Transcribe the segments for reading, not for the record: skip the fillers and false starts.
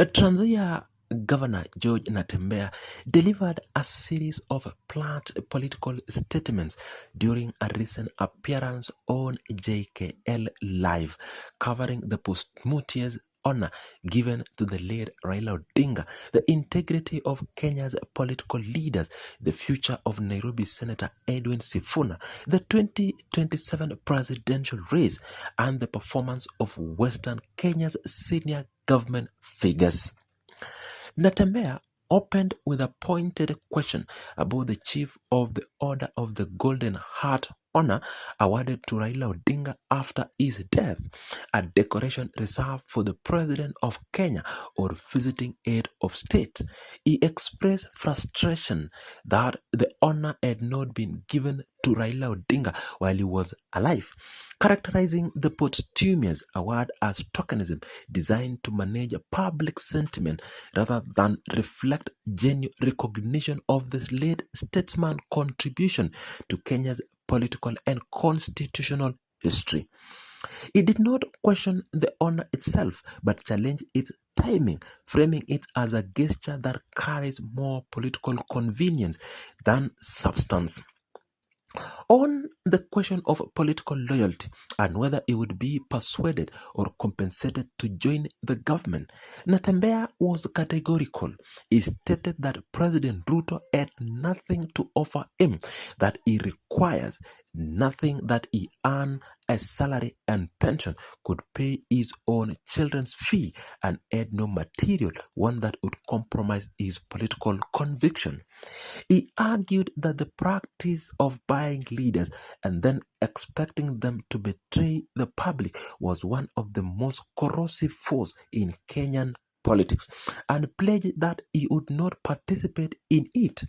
Trans Governor George Natembeya delivered a series of planned political statements during a recent appearance on JKL Live, covering the posthumous honor given to the late Raila Odinga, the integrity of Kenya's political leaders, the future of Nairobi Senator Edwin Sifuna, the 2027 presidential race, and the performance of Western Kenya's senior government figures. Natembeya opened with a pointed question about the Chief of the Order of the Golden Heart honor awarded to Raila Odinga after his death, a decoration reserved for the President of Kenya or visiting head of state. He expressed frustration that the honor had not been given to Raila Odinga while he was alive, characterizing the posthumous award as tokenism designed to manage public sentiment rather than reflect genuine recognition of the late statesman's contribution to Kenya's political and constitutional history. He did not question the honor itself, but challenged its timing, framing it as a gesture that carries more political convenience than substance. On the question of political loyalty and whether he would be persuaded or compensated to join the government, Natembeya was categorical. He stated that President Ruto had nothing to offer him, that he requires nothing, that he earned a salary and pension, could pay his own children's fee, and had no material one that would compromise his political conviction. He argued that the practice of buying leaders and then expecting them to betray the public was one of the most corrosive forces in Kenyan politics, and pledged that he would not participate in it.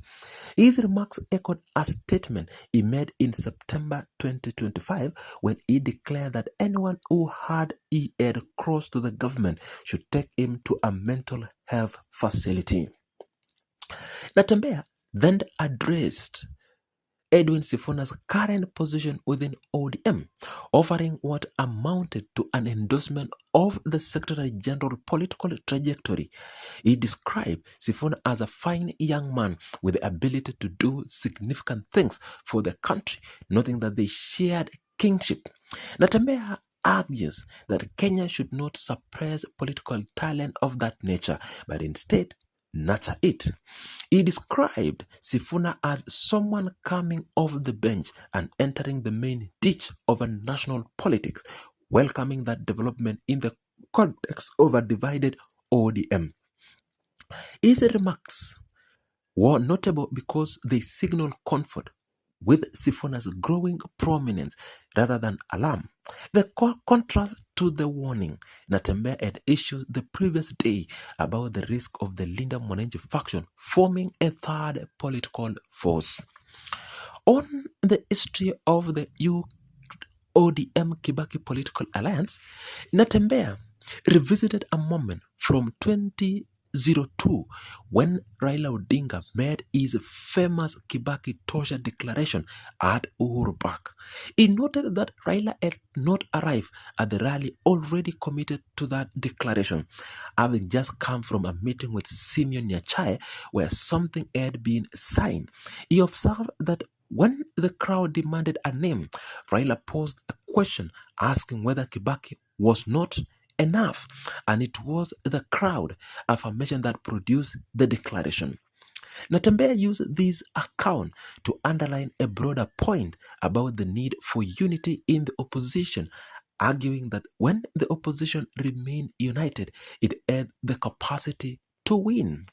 His remarks echoed a statement he made in September 2025 when he declared that anyone who he had crossed to the government should take him to a mental health facility. Natembeya then addressed Edwin Sifuna's current position within ODM, offering what amounted to an endorsement of the Secretary General political trajectory. He described Sifuna as a fine young man with the ability to do significant things for the country, noting that they shared kinship. Natembeya argues that Kenya should not suppress political talent of that nature, but instead nurture it. He described Sifuna as someone coming off the bench and entering the main ditch of a national politics, welcoming that development in the context of a divided ODM. His remarks were notable because they signal comfort with Sifuna's growing prominence rather than alarm. The contrast to the warning Natembeya had issued the previous day about the risk of the Linda Mwananchi faction forming a third political force. On the history of the ODM Kibaki political alliance, Natembeya revisited a moment from 2002 when Raila Odinga made his famous Kibaki Tosha declaration at Uhuru Park. He noted that Raila had not arrived at the rally already committed to that declaration, having just come from a meeting with Simeon Nyachae where something had been signed. He observed that when the crowd demanded a name, Raila posed a question asking whether Kibaki was not enough, and it was the crowd affirmation that produced the declaration. Natembeya used this account to underline a broader point about the need for unity in the opposition, arguing that when the opposition remained united, it had the capacity to win.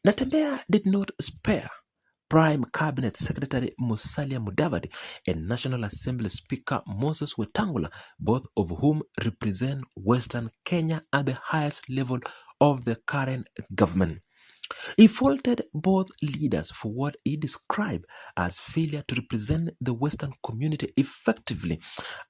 Natembeya did not spare Prime Cabinet Secretary Musalia Mudavadi and National Assembly Speaker Moses Wetangula, both of whom represent Western Kenya at the highest level of the current government. He faulted both leaders for what he described as failure to represent the Western community effectively,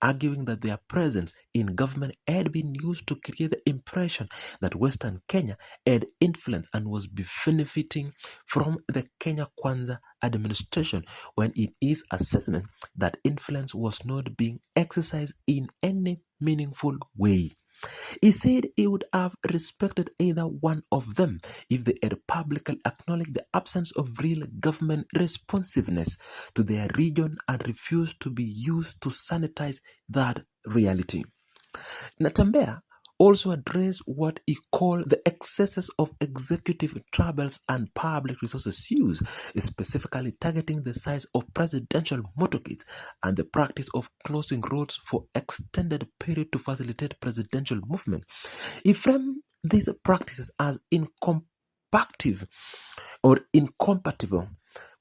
arguing that their presence in government had been used to create the impression that Western Kenya had influence and was benefiting from the Kenya Kwanza administration, when in his assessment that influence was not being exercised in any meaningful way. He said he would have respected either one of them if they had publicly acknowledged the absence of real government responsiveness to their region and refused to be used to sanitize that reality. NATEMBEA also addressed what he called the excesses of executive troubles and public resources use, specifically targeting the size of presidential motorcades and the practice of closing roads for extended period to facilitate presidential movement. He framed these practices as incompatible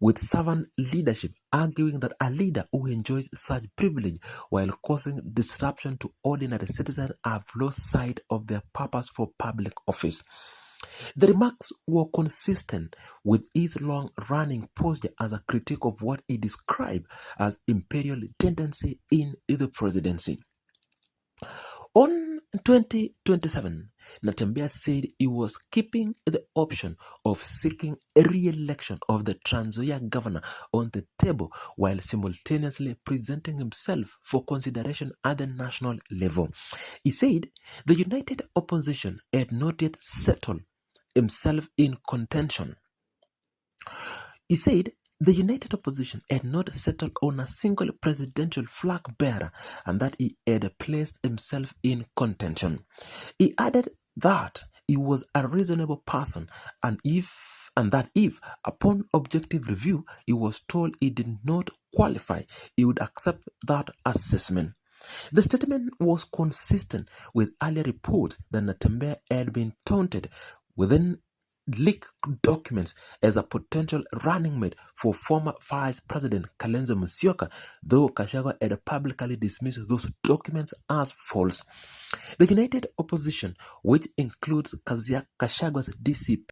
with servant leadership, arguing that a leader who enjoys such privilege while causing disruption to ordinary citizens have lost sight of their purpose for public office. The remarks were consistent with his long-running posture as a critique of what he described as imperial tendency in the presidency. On 2027, NATEMBEA said he was keeping the option of seeking a re-election of the Trans Nzoia governor on the table while simultaneously presenting himself for consideration at the national level. He said the united opposition had not yet settled himself in contention. He said the united opposition had not settled on a single presidential flag bearer and that he had placed himself in contention. He added that he was a reasonable person and that if, upon objective review, he was told he did not qualify, he would accept that assessment. The statement was consistent with earlier reports that NATEMBEA had been taunted within leaked documents as a potential running mate for former Vice President KALONZO Musyoka, though Gachagua had publicly dismissed those documents as false. The united opposition, which includes Gachagua's DCP